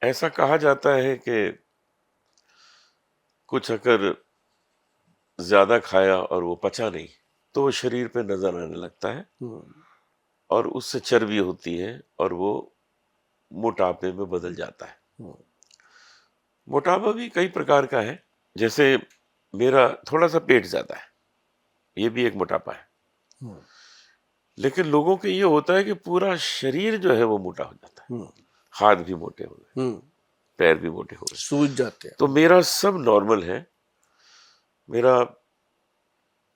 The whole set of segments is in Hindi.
ऐसा कहा जाता है कि कुछ अगर ज्यादा खाया और वो पचा नहीं तो वो शरीर पे नजर आने लगता है और उससे चर्बी होती है और वो मोटापे में बदल जाता है। मोटापा भी कई प्रकार का है, जैसे मेरा थोड़ा सा पेट ज्यादा है, ये भी एक मोटापा है। लेकिन लोगों के ये होता है कि पूरा शरीर जो है वो मोटा हो जाता है, हाथ भी मोटे हो गए, पैर भी मोटे हो गए, सूज जाते हैं। तो मेरा सब नॉर्मल है। मेरा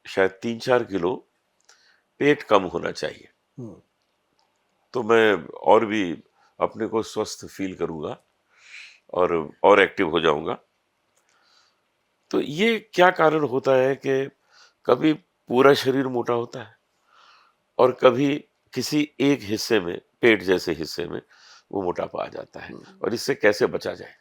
शायद 3-4 किलो पेट कम होना चाहिए, तो मैं और भी अपने को स्वस्थ फील करूंगा और एक्टिव हो जाऊंगा। तो ये क्या कारण होता है कि कभी पूरा शरीर मोटा होता है और कभी किसी एक हिस्से में, पेट जैसे हिस्से में वो मोटापा आ जाता है, और इससे कैसे बचा जाए?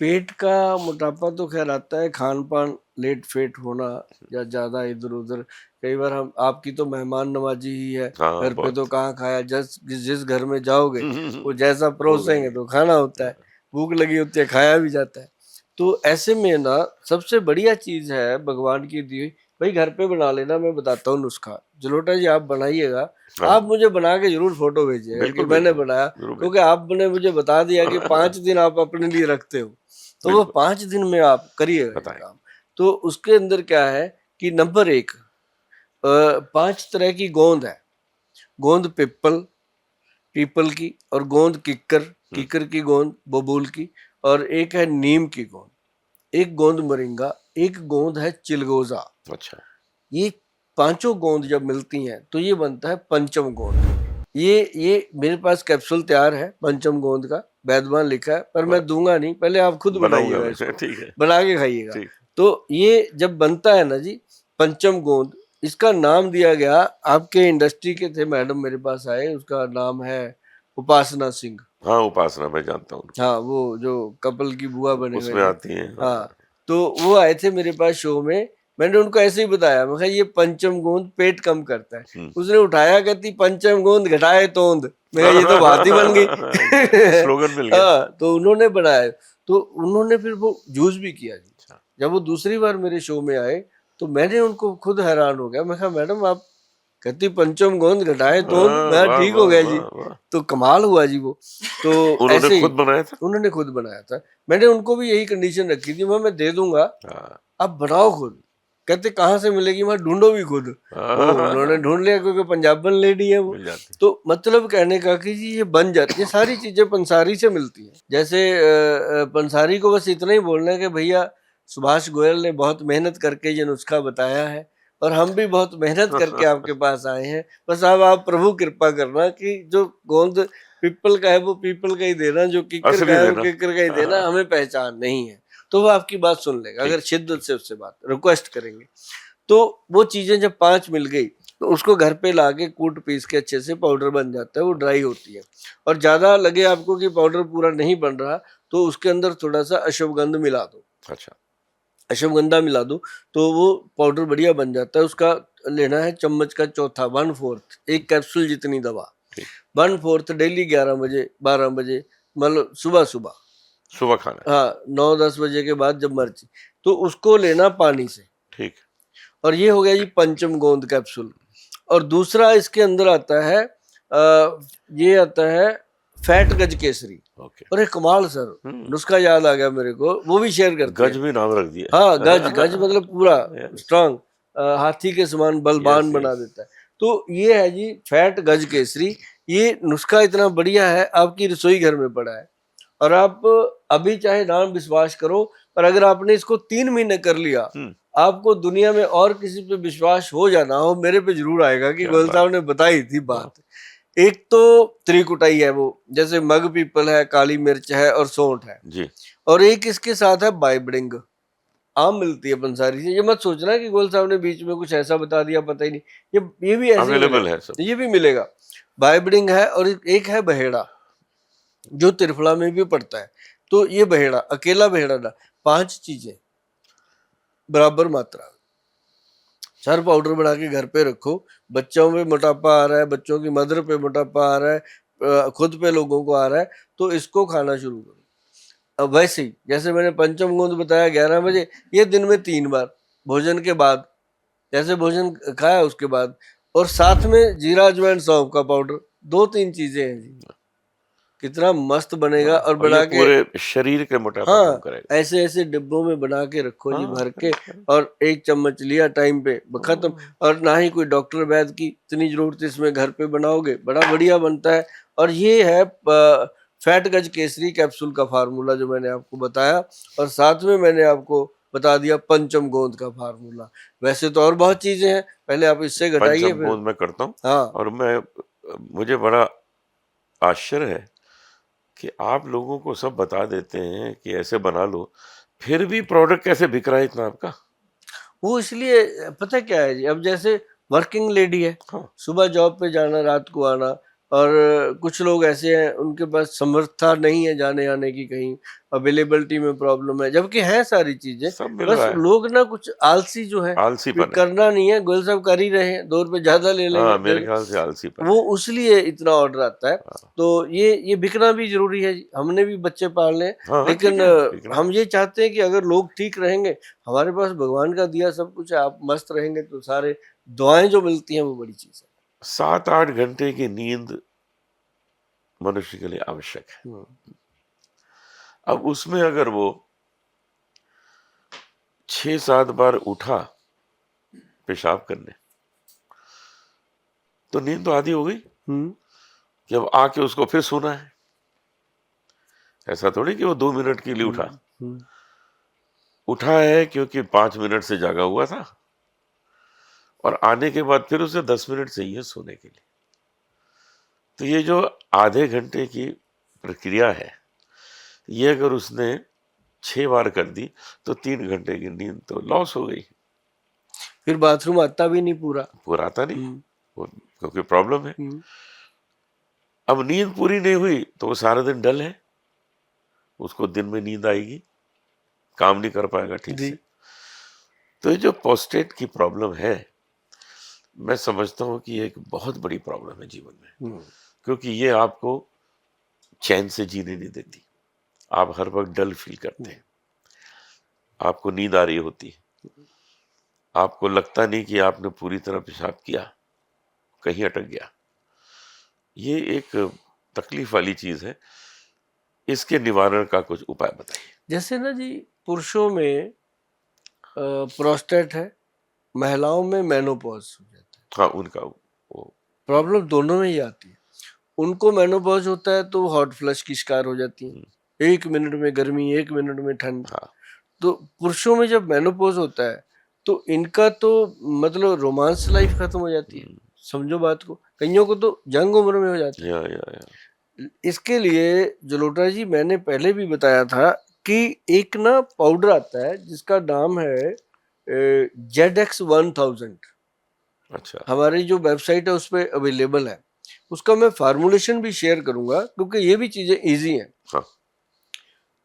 पेट का मोटापा तो खैर आता है, खान पान लेट फेट होना या ज्यादा इधर उधर। कई बार हम आपकी तो मेहमान नवाजी ही है, हाँ, घर पे तो बहुत। कहाँ खाया, जिस घर में जाओगे वो जैसा वो परोसेंगे तो खाना होता है, भूख लगी होती है खाया भी जाता है। तो ऐसे में ना सबसे बढ़िया चीज है भगवान की दी हुई, भाई घर पे बना लेना। मैं बताता हूँ नुस्खा, जलोटा जी आप बनाइएगा, हाँ, आप मुझे बना के जरूर फोटो भेजिएगा कि बिल्कुल मैंने भेजूंगा, बनाया, जरूर क्योंकि भेजूंगा। आपने मुझे बता दिया कि 5 दिन आप अपने लिए रखते हो, तो वो बिल्कुल 5 दिन में आप करिएगा ये बताएं। काम। तो उसके अंदर क्या है कि नंबर 1, 5 तरह की गोंद है। गोंद पीपल, पीपल की, और गोंद किक्कर, किक्कर की गोंद बबूल की, और एक है नीम की गोंद, एक गोंद मोरिंगा, एक गोंद है चिलगोजा। अच्छा। ये पांचों गोंद जब मिलती हैं तो ये बनता है पंचम गोंद। ये मेरे पास कैप्सूल तैयार है पंचम गोंद का, वैद्यमान लिखा है, पर मैं वाह, दूंगा नहीं, पहले आप खुद बनाऊंगा बनाइएगा मैं। इसको, ठीक है। बना के खाइएगा। ठीक। तो ये जब बनता है ना जी, पंचम गोंद, इसका नाम दिया गया, आपके इंडस्ट्री के थे मैडम मेरे पास आए, उसका नाम है उपासना सिंह। हाँ, उपासना मैं जानता हूँ। हाँ, वो जो कपल की बुआ बने हुए उसमें थे। आती है, हाँ। हाँ, तो वो आए थे मेरे पास शो में, मैंने उनको ऐसे ही बताया, मैं कहा ये पंचम गोंद पेट कम करता है। उसने उठाया, कहती पंचम गोंद घटाए तोंद। मैं कहा ये तो बात ही बन गई। स्लोगन मिल गया। हाँ, तो उन्होंने बनाया, तो उन्होंने फिर वो यूज भी किया जी। अच्छा। जब वो दूसरी बार मेरे शो में आए तो मैंने उनको खुद हैरान हो गया, मैं कहा मैडम आप, कहती पंचम गोंद घटाए तोंद, मैं वाह ठीक हो वाह गया जी। वाह वाह। तो कमाल हुआ जी वो। तो उन्होंने ऐसे ही खुद बनाया था? उन्होंने खुद बनाया था। मैंने उनको भी यही कंडीशन रखी थी, मैं दे दूंगा, हाँ। आप बनाओ खुद। कहते कहाँ से मिलेगी, मैं ढूंढो भी खुद। वो उन्होंने ढूंढ लिया, क्योंकि पंजाबन लेडी है वो। मिल जाती। तो मतलब कहने का कि जी ये बन जाती है, सारी चीजें पंसारी से मिलती हैं। जैसे पंसारी को बस इतना ही बोलना है कि भैया सुभाष गोयल ने बहुत मेहनत करके ये नुस्खा बताया है, और हम भी बहुत मेहनत करके आपके पास आए हैं। बस अब आप प्रभु कृपा करना कि जो गोंद पीपल का है वो पीपल का ही देना, जो किक्कर का असली है वो देना। किक्कर का ही देना, हमें पहचान नहीं है। तो वो आपकी बात सुन लेगा, अगर ठीक। शिद्दत से उससे बात रिक्वेस्ट करेंगे। तो वो चीजें जब 5 मिल गई तो उसको घर पे लाके कूट पीस के अच्छे से पाउडर बन जाता है, वो ड्राई होती है। और ज्यादा लगे आपको कि पाउडर पूरा नहीं बन रहा, तो उसके अंदर थोड़ा सा अश्वगंध मिला दो। अच्छा। अश्वगंधा मिला दो तो वो पाउडर बढ़िया बन जाता है। उसका लेना है चम्मच का चौथा, 1/4, एक कैप्सूल जितनी दवा, ठीक। 1/4 डेली 11 बजे 12 बजे, मतलब सुबह सुबह। सुबह खाना है। हाँ, 9-10 बजे के बाद जब मर्जी, तो उसको लेना पानी से। ठीक। और ये हो गया जी पंचम गोंद कैप्सूल। और दूसरा इसके अंदर आता है, ये आता है फैट गज केसरी। ओके। अरे कमाल सर, नुस्खा याद आ गया मेरे को, वो भी शेयर करते गज हैं। भी नाम रख दिया हाँ, गज है। गज मतलब पूरा यस स्ट्रांग, हाथी के समान यस बलवान बना यस। देता है। तो ये है जी फैट गज केसरी। ये नुस्खा इतना बढ़िया है, आपकी रसोई घर में पड़ा है। और आप अभी चाहे ना विश्वास करो, पर अगर आपने इसको 3 महीने कर लिया, आपको दुनिया में और किसी पे विश्वास हो जाना हो, मेरे पे जरूर आएगा कि क्या गोयल बात। साहब ने बताई थी वाह। बात। एक तो त्रिकुटाई है, वो जैसे मग पीपल है, काली मिर्च है और सौंठ है। जी। और एक इसके साथ है बाइबडिंग, आम मिलती है पंसारी से। ये मत सोचना कि गोयल साहब ने बीच में कुछ ऐसा बता दिया पता ही नहीं, ये भी ऐसे ही अवेलेबल है सब। मिलेगा, ये भी मिलेगा। बाइबडिंग है, और एक है बहेड़ा, जो त्रिफला में भी पड़ता है। तो ये बहेड़ा, अकेला बहेड़ा ना, 5 चीजें बराबर मात्रा, सर पाउडर बना के घर पे रखो। बच्चों में मोटापा आ रहा है, बच्चों की मदर पे मोटापा आ रहा है, खुद पे लोगों को आ रहा है, तो इसको खाना शुरू करो। अब वैसे ही जैसे मैंने पंचम गोंद बताया 11 बजे, ये दिन में 3 बार भोजन के बाद, जैसे भोजन खाया उसके बाद, और साथ में जीरा अजवाइन सौंफ का पाउडर, 2-3 चीजें हैं जी, कितना मस्त बनेगा। और और ये बना के, पूरे शरीर के मोटापा कम हाँ, करेगा। ऐसे ऐसे डिब्बों में बना के रखो जी, हाँ, भर के, करेक्ट, करेक्ट। और 1 चम्मच लिया टाइम पे, खत्म। और ना ही कोई डॉक्टर वैद्य की इतनी जरूरत है, इसमें घर पे बनाओगे बड़ा बढ़िया बनता है। और ये है फैट गज केसरी कैप्सूल का फार्मूला जो मैंने आपको बताया, और साथ में मैंने आपको बता दिया पंचम गोंद का फार्मूला। वैसे तो और बहुत चीजें हैं, पहले आप इससे घटाइए पंचम फिर। गोंद मैं करता हूँ। हाँ, और मुझे बड़ा आश्चर्य है कि आप लोगों को सब बता देते हैं कि ऐसे बना लो, फिर भी प्रोडक्ट कैसे बिक रहा है इतना आपका? वो इसलिए, पता क्या है जी, अब जैसे वर्किंग लेडी है, हाँ, सुबह जॉब पे जाना, रात को आना, और कुछ लोग ऐसे हैं उनके पास समर्थता नहीं है जाने आने की, कहीं अवेलेबिलिटी में प्रॉब्लम है, जबकि है सारी चीजें, सब मिल बस रहा है। लोग ना कुछ आलसी जो है, ये आलसीपन है। करना नहीं है, गोयल साहब कर ही रहे हैं, 2 रुपए ज्यादा ले लेंगे, हाँ, मेरे ख्याल से आलसीपन वो है। उसलिए इतना ऑर्डर आता है। हाँ, तो ये बिकना भी जरूरी है जी। हमने भी बच्चे पालने हैं, हाँ, हाँ, ठीक लेकिन है, बिक रहा हम है। ये चाहते हैं कि अगर लोग ठीक रहेंगे, हमारे पास भगवान का दिया सब कुछ है, आप मस्त रहेंगे तो सारे दुआएं जो मिलती हैं वो बड़ी चीज है। 7-8 घंटे की नींद मनुष्य के लिए आवश्यक है। हम्म, अब उसमें अगर वो 6-7 बार उठा पेशाब करने, तो नींद तो आधी हो गई हम्म, कि अब आके उसको फिर सोना है। ऐसा थोड़ी कि वो 2 मिनट के लिए उठा। हम्म, उठा है क्योंकि 5 मिनट से जागा हुआ था, और आने के बाद फिर उसे 10 मिनट चाहिए सोने के लिए। तो ये जो आधे घंटे की प्रक्रिया है, ये अगर उसने 6 बार कर दी, तो 3 घंटे की नींद तो लॉस हो गई। फिर बाथरूम आता भी नहीं पूरा। पूरा आता नहीं, हम्म, क्योंकि प्रॉब्लम है। हम्म, अब नींद पूरी नहीं हुई तो वो सारा दिन डल है, उसको दिन में नींद आएगी, काम नहीं कर पाएगा ठीक जी, से। तो ये जो प्रोस्टेट की प्रॉब्लम है, मैं समझता हूँ कि ये एक बहुत बड़ी प्रॉब्लम है जीवन में, हम्म, क्योंकि ये आपको चैन से जीने नहीं देती। आप हर वक्त डल फील करते हैं, आपको नींद आ रही होती है, आपको लगता नहीं कि आपने पूरी तरह पेशाब किया, कहीं अटक गया। ये एक तकलीफ वाली चीज है। इसके निवारण का कुछ उपाय बताइए। जैसे ना जी, पुरुषों में प्रोस्टेट है, महिलाओं में मेनोपॉज हो जाता है। हाँ, उनका वो प्रॉब्लम दोनों में ही आती है। उनको मेनोपॉज होता है तो हॉट फ्लश की शिकार हो जाती है, 1 मिनट में गर्मी, 1 मिनट में ठंड। हाँ, तो पुरुषों में जब मेनोपॉज होता है तो इनका तो मतलब रोमांस लाइफ खत्म हो जाती है, समझो बात को, कईयों को तो जंग उम्र में हो जाता या है। इसके लिए जलोटा जी, मैंने पहले भी बताया था कि एक ना पाउडर आता है जिसका नाम है ZX1000, अच्छा, हमारी जो वेबसाइट है उस पर अवेलेबल है। उसका मैं फार्मूलेशन भी शेयर करूंगा, क्योंकि ये भी चीजें इजी हैं। हाँ,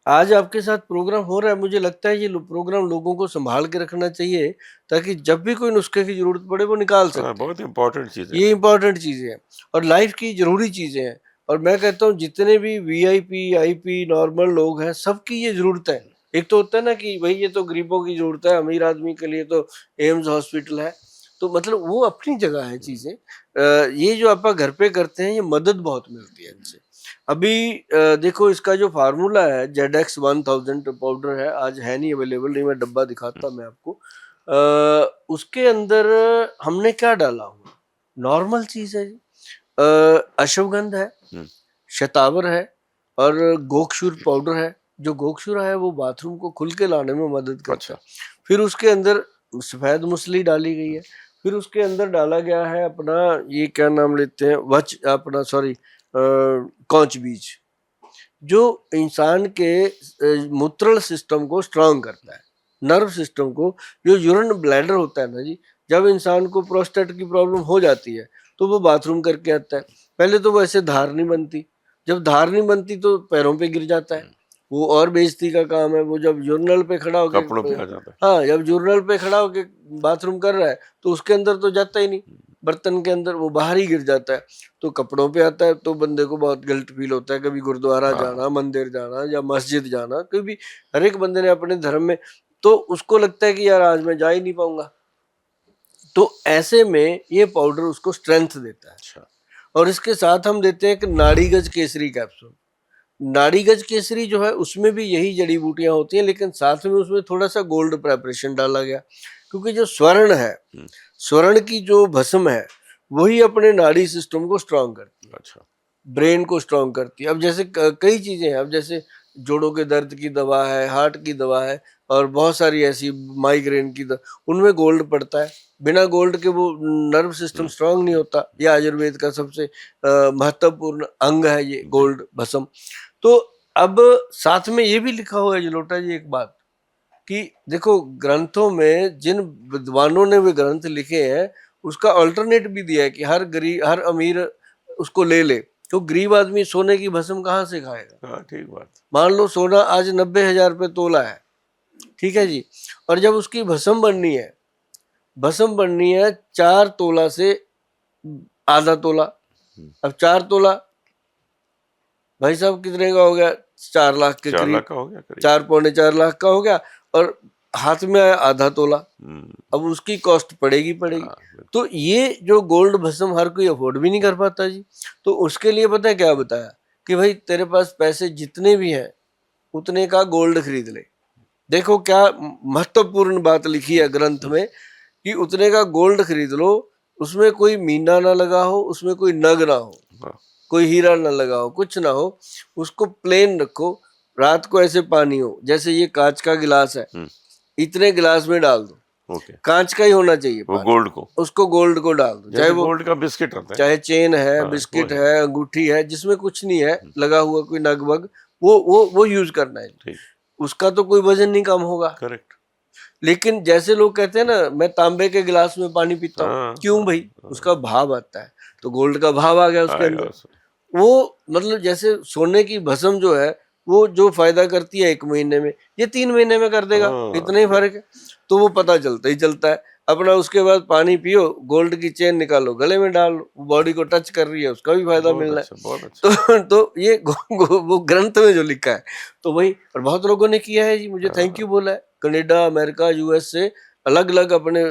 आज आपके साथ प्रोग्राम हो रहा है, मुझे लगता है ये प्रोग्राम लोगों को संभाल के रखना चाहिए, ताकि जब भी कोई नुस्खे की जरूरत पड़े वो निकाल हाँ, सकते हैं। बहुत इंपॉर्टेंट चीज है। ये इंपॉर्टेंट चीजें हैं और लाइफ की जरूरी चीजें हैं। और मैं कहता हूँ जितने भी VIP IP नॉर्मल लोग हैं, सबकी ये जरूरत है। एक तो होता है ना कि भाई ये तो गरीबों की जरूरत है, अमीर आदमी के लिए तो एम्स हॉस्पिटल है, तो मतलब वो अपनी जगह है चीजें। ये जो आप घर पे करते हैं, ये मदद बहुत मिलती है इनसे। अभी देखो, इसका जो फार्मूला है ZX1000 पाउडर है, आज है नहीं अवेलेबल, नहीं मैं डब्बा दिखाता मैं आपको। उसके अंदर हमने क्या डाला हुआ, नॉर्मल चीज है जी। अश्वगंध है, हम्म, शतावर है, और गोक्षूर पाउडर है। जो गोक्षूर है वो बाथरूम को खुल के लाने में मदद करता अच्छा, है। फिर उसके अंदर सफेद मूसली डाली गई है। फिर उसके अंदर डाला गया है अपना, ये क्या नाम लेते हैं, वच अपना सॉरी कौच बीज, जो इंसान के मूत्रल सिस्टम को स्ट्रांग करता है, नर्व सिस्टम को। जो यूरिन ब्लैडर होता है ना जी, जब इंसान को प्रोस्टेट की प्रॉब्लम हो जाती है तो वो बाथरूम करके आता है। पहले तो वो ऐसे धार नहीं बनती, जब धार नहीं बनती तो पैरों पे गिर जाता है, वो और बेइज्जती का काम है। वो जब यूरिनल पे खड़ा कपड़ों होके, पे आ जाता है। हाँ, जब यूरिनल पे खड़ा होके बाथरूम कर रहा है तो उसके अंदर तो जाता ही नहीं, बर्तन के अंदर, वो बाहर ही गिर जाता है। तो कपड़ों पे आता है तो बंदे को बहुत गिल्ट फील होता है, कभी गुरुद्वारा जाना, मंदिर जाना या मस्जिद जाना, कभी हर एक बंदे ने अपने धर्म में, तो उसको लगता है कि यार आज मैं जा ही नहीं पाऊंगा। तो ऐसे में ये पाउडर उसको स्ट्रेंथ देता है। अच्छा। और इसके साथ हम देते हैं एक नाड़ीगज केसरी कैप्सूल। नाड़ीगज केसरी जो है उसमें भी यही जड़ी बूटियां होती हैं, लेकिन साथ में उसमें थोड़ा सा गोल्ड प्रेपरेशन डाला गया, क्योंकि जो स्वर्ण है, स्वर्ण की जो भस्म है, वही अपने नाड़ी सिस्टम को स्ट्रांग करती है। अच्छा। ब्रेन को स्ट्रांग करती है। अब जैसे कई चीजें हैं, अब जैसे जोड़ों के दर्द की दवा है, हार्ट की दवा है, और बहुत सारी ऐसी माइग्रेन की दवा, उनमें गोल्ड पड़ता है। बिना गोल्ड के वो नर्व सिस्टम स्ट्रांग नहीं होता। ये आयुर्वेद का सबसे महत्वपूर्ण अंग है ये गोल्ड भस्म। तो अब साथ में ये भी लिखा हुआ है जलोटा जी एक बात, कि देखो ग्रंथों में जिन विद्वानों ने वे ग्रंथ लिखे हैं, उसका अल्टरनेट भी दिया है कि हर गरीब, हर अमीर उसको ले ले। तो गरीब आदमी सोने की भस्म कहाँ से खाएगा? हाँ, ठीक बात। मान लो सोना आज 90,000 रुपये तोला है, ठीक है जी, और जब उसकी भस्म बननी है, भस्म बननी है 4 तोला से आधा तोला। अब 4 तोला भाई साहब कितने का हो गया? 4 लाख के 4 करीब, लाख का हो गया करीब। 4 पौने 4 लाख का हो गया, और हाथ में आया आधा तोला। अब उसकी कॉस्ट पड़ेगी। तो ये जो गोल्ड भस्म हर कोई अफोर्ड भी नहीं कर पाता जी। तो उसके लिए पता है क्या बताया, कि भाई तेरे पास पैसे जितने भी हैं उतने का गोल्ड खरीद ले। देखो क्या महत्वपूर्ण बात लिखी है ग्रंथ में, कि उतने का गोल्ड खरीद लो, उसमें कोई मीना ना लगा हो, उसमें कोई नग ना हो, कोई हीरा ना लगा हो, कुछ ना हो, उसको प्लेन रखो। रात को ऐसे पानी हो, जैसे ये कांच का गिलास है, इतने गिलास में डाल दो, कांच का ही होना चाहिए वो गोल्ड को, उसको गोल्ड को डाल दो, चाहे वो गोल्ड का बिस्किट होता है, चाहे चेन है, बिस्किट है, अंगूठी है, जिसमें कुछ नहीं है लगा हुआ, कोई नग वग, वो यूज करना है। उसका तो कोई वजन नहीं कम होगा। करेक्ट। लेकिन जैसे लोग कहते हैं ना, मैं तांबे के गिलास में पानी पीता हूँ, क्यों भाई? उसका भाव आता है, तो गोल्ड का भाव आ गया उसके अंदर। वो मतलब जैसे सोने की भस्म जो है, वो जो फायदा करती है 1 महीने में, ये 3 महीने में कर देगा, इतना ही फर्क है। तो वो पता चलता है अपना। उसके बाद पानी पियो, गोल्ड की चेन निकालो, गले में डाल लो, बॉडी को टच कर रही है, उसका भी फायदा मिलना है। तो ये वो ग्रंथ में जो लिखा है, तो वही। और बहुत लोगों ने किया है जी, मुझे थैंक यू बोला है, कनाडा, अमेरिका, यूएस से, अलग अलग अपने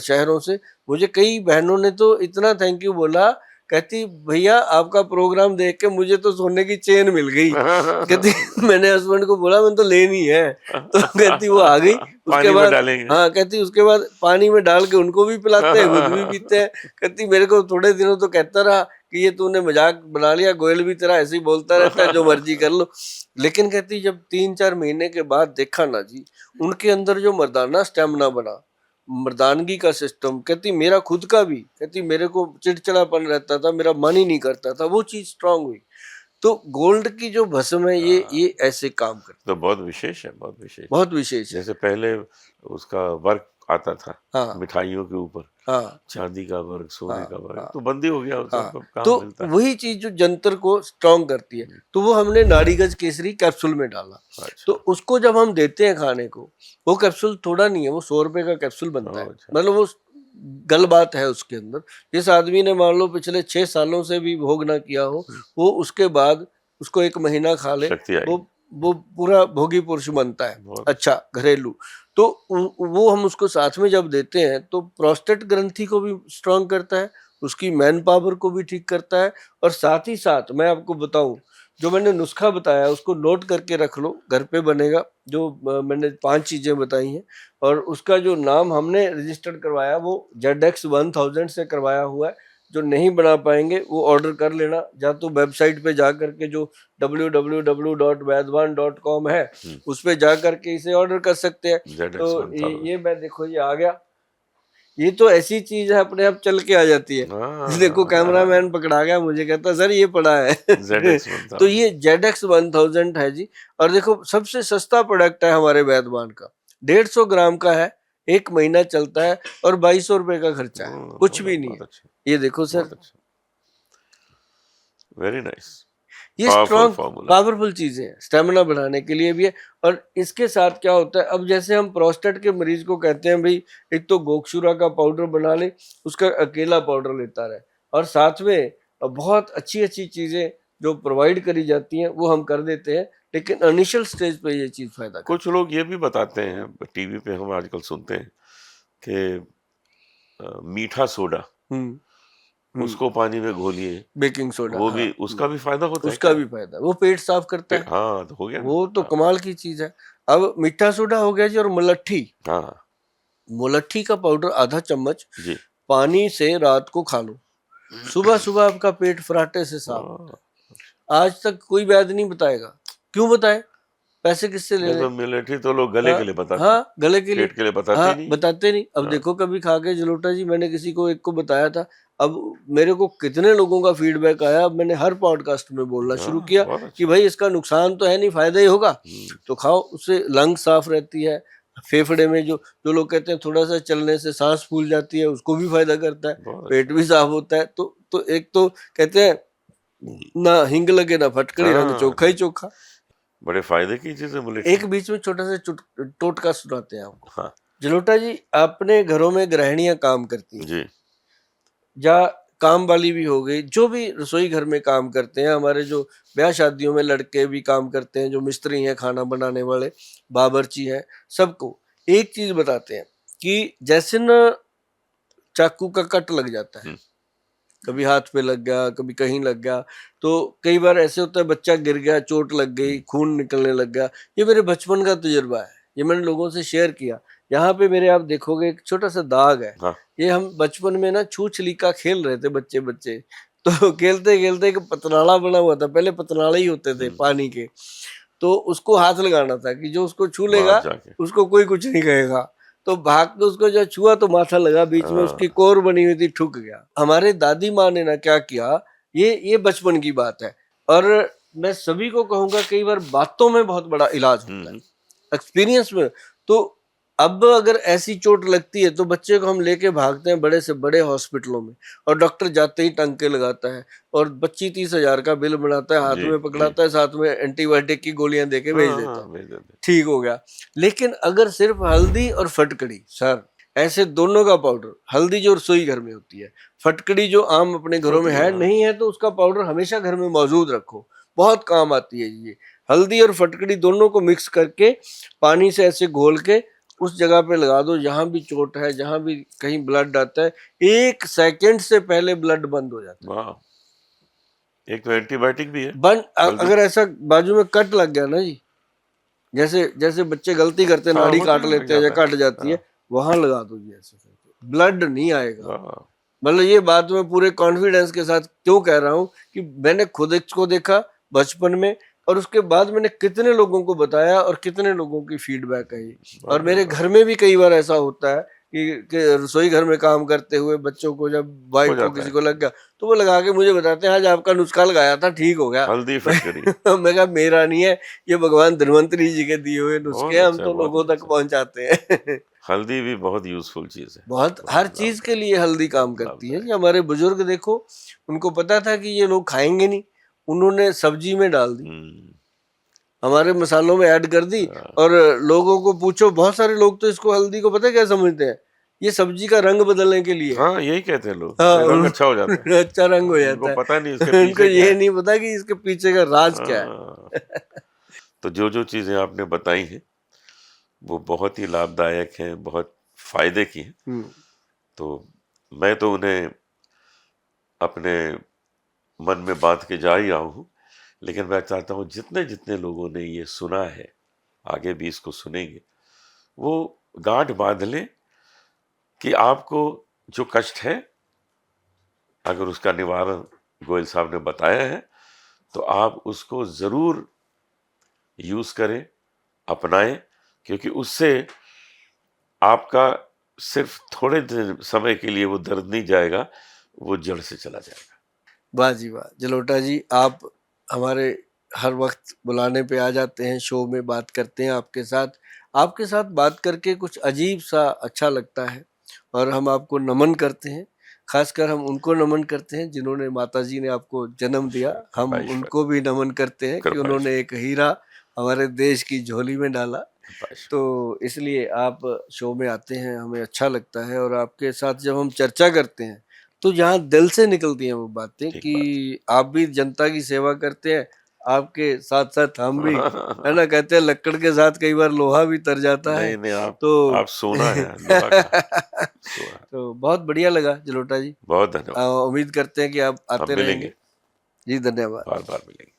शहरों से। मुझे कई बहनों ने तो इतना थैंक यू बोला, कहती भैया आपका प्रोग्राम देख के मुझे तो सोने की चेन मिल गई। कहती मैंने हस्बैंड को बोला मैंने तो लेनी है, तो कहती वो आ गई। उसके बाद हाँ, कहती उसके बाद पानी में डाल के उनको भी पिलाते हैं, खुद भी पीते हैं। कहती मेरे को थोड़े दिनों तो कहता रहा कि ये तूने मजाक बना लिया, गोयल भी तेरा ऐसे ही बोलता रहता है, जो मर्जी कर लो। लेकिन कहती जब 3-4 महीने के बाद देखा ना जी, उनके अंदर जो मर्दाना स्टेमिना बना, मर्दानगी का सिस्टम, कहती मेरा खुद का भी, कहती मेरे को चिड़चिड़ापन रहता था, मेरा मन ही नहीं करता था, वो चीज स्ट्रांग हुई। तो गोल्ड की जो भस्म है, ये ऐसे काम करती है। तो बहुत विशेष है, बहुत विशेष, बहुत विशेष है। जैसे पहले उसका वर्क आता था, हाँ, मिठाइयों के ऊपर, हाँ, चांदी का वर्क, सोने का वर्क, तो बंदी हो गया, तो वही चीज जो जंतर को स्ट्रांग करती है, तो वो हमने नाड़ीगज केसरी कैप्सूल में डाला। तो उसको जब हम देते हैं खाने को, वो कैप्सूल थोड़ा नहीं है, वो 100 रुपए का कैप्सूल बनता है। मतलब वो गल बात है उसके अंदर। जिस आदमी ने मान लो पिछले 6 सालों से भी भोग ना किया हो, वो उसके बाद उसको 1 महीना खा ले, वो पूरा भोगी पुरुष बनता है। अच्छा, घरेलू। तो वो हम उसको साथ में जब देते हैं, तो प्रोस्टेट ग्रंथि को भी स्ट्रांग करता है, उसकी मैन पावर को भी ठीक करता है। और साथ ही साथ मैं आपको बताऊं, जो मैंने नुस्खा बताया उसको नोट करके रख लो, घर पे बनेगा। जो मैंने 5 चीजें बताई हैं, और उसका जो नाम हमने रजिस्टर्ड करवाया वो ZX1000 से करवाया हुआ है। जो नहीं बना पाएंगे वो ऑर्डर कर लेना, या तो वेबसाइट पे जा करके जो www.vaidwan.com है, उस पे जा करके इसे ऑर्डर कर सकते हैं। तो ये मैं देखो, ये आ गया। ये तो ऐसी चीज है, अपने आप चल के आ जाती है। देखो कैमरामैन पकड़ा गया, मुझे कहता सर ये पड़ा है। तो ये ZX1000 है जी। और देखो सबसे सस्ता प्रोडक्ट है हमारे वैद्यवान का, 150 ग्राम का है, 1 महीना चलता है, और 2200 रुपए का खर्चा है, कुछ भी नहीं है। ये देखो सर, वेरी नाइस। ये पावरफुल स्ट्रॉन्ग फॉर्मूला। पावरफुल चीजें हैं, स्टेमिना बढ़ाने के लिए भी है। और इसके साथ क्या होता है, अब जैसे हम प्रोस्टेट के मरीज को कहते हैं भाई एक तो गोक्षुरा का पाउडर बना ले, उसका अकेला पाउडर लेता रहे, और साथ में बहुत अच्छी अच्छी चीजें जो प्रोवाइड करी जाती हैं वो हम कर देते हैं, लेकिन इनिशियल स्टेज पे ये चीज फायदा करती कुछ लोग ये भी बताते हैं, टीवी पे हम आजकल सुनते हैं कि मीठा सोडा है। उसको पानी में घोलिए, बेकिंग सोडा, वो हाँ, भी उसका भी फायदा होता है उसका क्या? भी फायदा, वो पेट साफ करता है, हाँ, तो हो गया ना। वो तो हाँ, कमाल की चीज है। अब मीठा सोडा हो गया जी, और मुलट्ठी, हाँ मुलट्ठी का पाउडर आधा चम्मच जी। पानी से रात को खा लो, सुबह सुबह आपका पेट फराटे से साफ होता है। आज तक कोई वैद्य नहीं बताएगा, क्यों बताए, पैसे किससे ले नहीं रहे तो हैं? मिलिट्री तो लोग गले हाँ, के लिए बताते हैं, हाँ, गले के लिए, पेट के लिए बताते ही हाँ, नहीं। बताते नहीं। अब हाँ, देखो कभी खा के जलोटा जी, मैंने किसी को एक को बताया था, अब मेरे को कितने लोगों का फीडबैक आया, अब मैंने हर पॉडकास्ट में बोलना शुरू हाँ, किया बहुत कि अच्छा। भाई इसका नुकसान तो है नहीं, फायदा ही होगा, हम्म, तो खाओ, उससे लंग साफ रहती है, फेफड़े में जो जो लोग कहते हैं थोड़ा सा चलने से सांस फूल जाती है, उसको भी फायदा करता है, बहुत अच्छा। पेट भी साफ होता है। तो एक तो कहते हैं ना हिंग लगे ना फटकड़ी, रंग हाँ, चोखा ही चोखा। बड़े फायदे की चीज है मिलिट्री। एक बीच में छोटा सा टोटका सुनाते हैं आपको। हाँ जलोटा जी, अपने घरों में गृहिणियां काम करती हैं, जी। या काम वाली भी हो गई, जो भी रसोई घर में काम करते हैं, हमारे जो ब्याह शादियों में लड़के भी काम करते हैं, जो मिस्त्री हैं, खाना बनाने वाले, बावर्ची हैं, सबको एक चीज बताते हैं कि जैसे न चाकू का कट लग जाता है, हम्म, कभी हाथ पे लग गया, कभी कहीं लग गया, तो कई बार ऐसे होता है बच्चा गिर गया, चोट लग गई, खून निकलने लग गया। ये मेरे बचपन का तजुर्बा है, ये मैंने लोगों से शेयर किया। यहाँ पे मेरे आप देखोगे एक छोटा सा दाग है, हाँ ये हम बचपन में ना छू छलीका खेल रहे थे बच्चे बच्चे, तो खेलते खेलते एक पतनाला बना हुआ था, पहले पतनाला ही होते थे पानी के, तो उसको हाथ लगाना था कि जो उसको छू बाहर लेगा जाके। उसको कोई कुछ नहीं कहेगा। तो भाग के उसको जो छुआ तो माथा लगा, बीच में उसकी हाँ, कोर बनी हुई थी, ठुक गया। हमारे दादी माँ ने ना क्या किया, ये बचपन की बात है, और मैं सभी को कहूंगा कई बार बातों में बहुत बड़ा इलाज होता है, हम्म, एक्सपीरियंस में। तो अब अगर ऐसी चोट लगती है तो बच्चे को हम लेके भागते हैं बड़े से बड़े हॉस्पिटलों में, और डॉक्टर जाते ही टंके लगाता है, और 25-30 हजार का बिल बनाता है, हाथ जी में जी। पकड़ाता है, साथ में एंटीबायोटिक की गोलियां देके भेज हाँ देता है, हाँ, भेज देते। ठीक हो गया। लेकिन अगर सिर्फ हल्दी और फटकड़ी, सर, ऐसे दोनों का पाउडर, हल्दी जो रसोई घर में होती है, फटकड़ी जो आम अपने घरों में होती है है, हाँ। नहीं है तो उसका पाउडर हमेशा घर में मौजूद रखो, बहुत काम आती है ये। हल्दी और फटकड़ी दोनों को मिक्स करके पानी से ऐसे घोल के उस जगह पे लगा दो जहां भी चोट है, जहां भी कहीं ब्लड आता है, 1 सेकंड से पहले ब्लड बंद हो जाता है। वाह, एक तो एंटीबायोटिक भी है हल्दी। अगर ऐसा बाजू में कट लग गया ना जी, जैसे जैसे बच्चे गलती करते हैं, हाँ नाड़ी होता काट है, लग लेते हैं या जाता है। कट जाती है, हाँ, वहां लगा दो जी, ऐसे करके ब्लड नहीं आएगा। वाह, मतलब ये बात मैं पूरे कॉन्फिडेंस के साथ क्यों कह रहा हूँ कि मैंने खुद इसको देखा बचपन में, और उसके बाद मैंने कितने लोगों को बताया और कितने लोगों की फीडबैक आई। और वाह, मेरे वाह, घर में भी कई बार ऐसा होता है कि रसोई घर में काम करते हुए बच्चों को, जब हो वाइफ को जाता किसी है। को लग गया तो वो लगा के मुझे बताते हैं आज आपका नुस्खा लगाया था, ठीक हो गया। हल्दी फिटकरी। मैं कहा मेरा नहीं है, ये भगवान धन्वंतरी जी के दिए हुए नुस्खे बहुत हैं, हम अच्छा, तो बहुत लोगों तक अच्छा। पहुंचाते हैं। हल्दी भी बहुत यूजफुल चीज है, बहुत, हर बहुत चीज के लाभदायक, लिए हल्दी काम बहुत करती है। ये लाभदायक। हमारे बुजुर्ग देखो, उनको पता था कि ये लोग खाएंगे नहीं, उन्होंने सब्जी में डाल दी, हम्म, हमारे मसालों में ऐड कर दी। हाँ, और लोगों को पूछो, बहुत सारे लोग तो इसको, हल्दी को पता है क्या समझते हैं, ये सब्जी का रंग बदलने के लिए है। हाँ, यही कहते हैं लोग, हाँ, रंग अच्छा हो जाता है। अच्छा रंग हो उनको जाता पता नहीं इसके है। उनको पीछे क्या ये है। नहीं पता कि इसके पीछे का राज क्या है। हाँ, तो जो जो चीजें आपने बताई हैं वो बहुत ही लाभदायक हैं, बहुत फायदे की हैं। हम्म, तो मैं तो उन्हें अपने मन में बांध के जा ही रहा हूँ, लेकिन मैं चाहता हूँ जितने जितने लोगों ने ये सुना है, आगे भी इसको सुनेंगे, वो गांठ बांध लें कि आपको जो कष्ट है, अगर उसका निवारण गोयल साहब ने बताया है तो आप उसको जरूर यूज करें, अपनाएं, क्योंकि उससे आपका सिर्फ थोड़े समय के लिए वो दर्द नहीं जाएगा, वो जड़ से चला जाएगा। वाह जी वाह, जलोटा जी, आप हमारे हर वक्त बुलाने पे आ जाते हैं, शो में बात करते हैं आपके साथ। आपके साथ बात करके कुछ अजीब सा अच्छा लगता है, और हम आपको नमन करते हैं। खासकर हम उनको नमन करते हैं जिन्होंने, माता जी ने आपको जन्म दिया, हम उनको भी नमन करते हैं कि उन्होंने एक हीरा हमारे देश की झोली में डाला। तो इसलिए आप शो में आते हैं, हमें अच्छा लगता है, और आपके साथ जब हम चर्चा करते हैं तो यहाँ दिल से निकलती हैं वो बातें कि आप भी जनता की सेवा करते हैं, आपके साथ साथ हम भी, है ना, कहते हैं लक्कड़ के साथ कई बार लोहा भी तर जाता है। नहीं, तो आप सोना है, लोहा का सोना। तो बहुत बढ़िया लगा जलोटा जी, बहुत धन्यवाद। उम्मीद करते हैं कि आप आते रहेंगे। जी धन्यवाद। बार बार मिलेंगे।